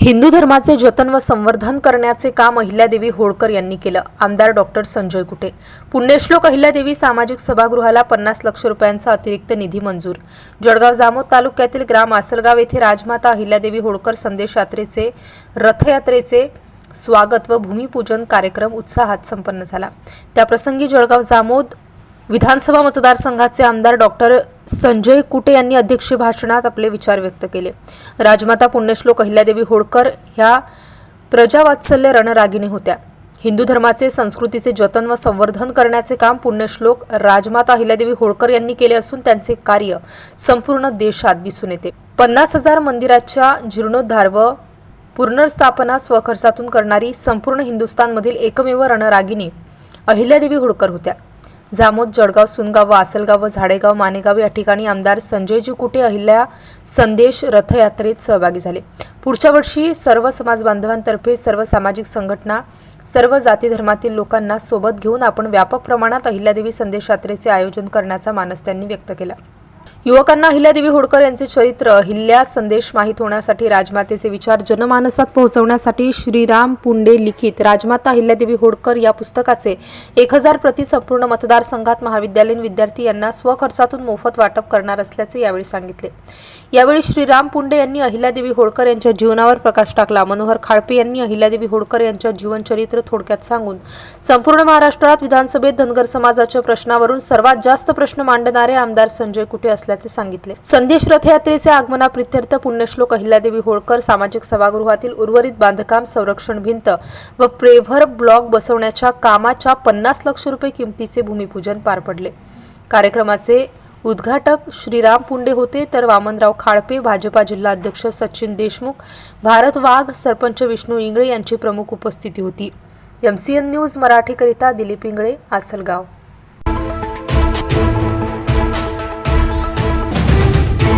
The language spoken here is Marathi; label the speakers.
Speaker 1: हिंदू धर्माचे जतन व संवर्धन करण्याचे काम अहिल्यादेवी होळकर यांनी केलं. आमदार डॉक्टर संजय कुटे. पुण्यश्लोक अहिल्यादेवी सामाजिक सभागृहाला 50 लाख रुपयांचा अतिरिक्त निधी मंजूर. जळगाव जामोद तालुक्यातील ग्राम आसलगाव येथे राजमाता अहिल्यादेवी होळकर संदेश यात्रेचे रथयात्रेचे स्वागत व भूमिपूजन कार्यक्रम उत्साहात संपन्न झाला. त्याप्रसंगी जळगाव जामोद विधानसभा मतदारसंघाचे आमदार डॉक्टर संजय कुटे यांनी अध्यक्षीय भाषणात आपले विचार व्यक्त केले. राजमाता पुण्यश्लोक अहिल्यादेवी होळकर ह्या प्रजावात्सल्य रणरागिणी होत्या. हिंदू धर्माचे संस्कृतीचे जतन व संवर्धन करण्याचे काम पुण्यश्लोक राजमाता अहिल्यादेवी होळकर यांनी केले असून त्यांचे कार्य संपूर्ण देशात दिसून येते. 50,000 मंदिराच्या जीर्णोद्धार व पुनर्स्थापना स्वखर्चातून करणारी संपूर्ण हिंदुस्थानमधील एकमेव रणरागिणी अहिल्यादेवी होळकर होत्या. जामोद, जळगाव, सुनगाव व आसलगाव व झाडेगाव, मानेगाव या ठिकाणी आमदार संजयजी कुटे अहिल्या संदेश रथयात्रेत सहभागी झाले. पुढच्या वर्षी सर्व समाज बांधवांतर्फे सर्व सामाजिक संघटना, सर्व जाती धर्मातील लोकांना सोबत घेऊन आपण व्यापक प्रमाणात अहिल्यादेवी संदेश यात्रेचे आयोजन करण्याचा मानस त्यांनी व्यक्त केला. युवकांना अहिल्यादेवी होळकर यांचे चरित्र, अहिल्या संदेश माहीत होण्यासाठी, राजमातेचे विचार जनमानसात पोहोचवण्यासाठी श्रीराम पुंडे लिखित राजमाता अहिल्यादेवी होळकर या पुस्तकाचे 1000 प्रती संपूर्ण मतदारसंघात महाविद्यालयीन विद्यार्थी यांना स्वखर्चातून मोफत वाटप करणार असल्याचे यावेळी सांगितले. यावेळी श्रीराम पुंडे यांनी अहिल्यादेवी होळकर यांच्या जीवनावर प्रकाश टाकला. मनोहर खाळपे यांनी अहिल्यादेवी होळकर यांच्या जीवनचरित्र थोडक्यात सांगून संपूर्ण महाराष्ट्रात विधानसभेत धनगर समाजाच्या प्रश्नावरून सर्वात जास्त प्रश्न मांडणारे आमदार संजय कुटे असल्याचे सांगितले. संदेश रथयात्रेचे आगमनाप्रित्यर्थ पुण्यश्लोक अहिल्यादेवी होळकर सामाजिक सभागृहातील उर्वरित बांधकाम, संरक्षण भिंत व प्रेव्हर ब्लॉक बसवण्याच्या कामाच्या 50 लाख रुपये किमतीचे भूमिपूजन पार पडले. कार्यक्रमाचे उद्घाटक श्रीराम पुंडे होते, तर वामनराव खाळपे, भाजपा जिल्हा अध्यक्ष सचिन देशमुख, भारत वाघ, सरपंच विष्णू इंगळे यांची प्रमुख उपस्थिती होती. MCN न्यूज मराठीकरिता दिलीप इंगळे, आसलगाव.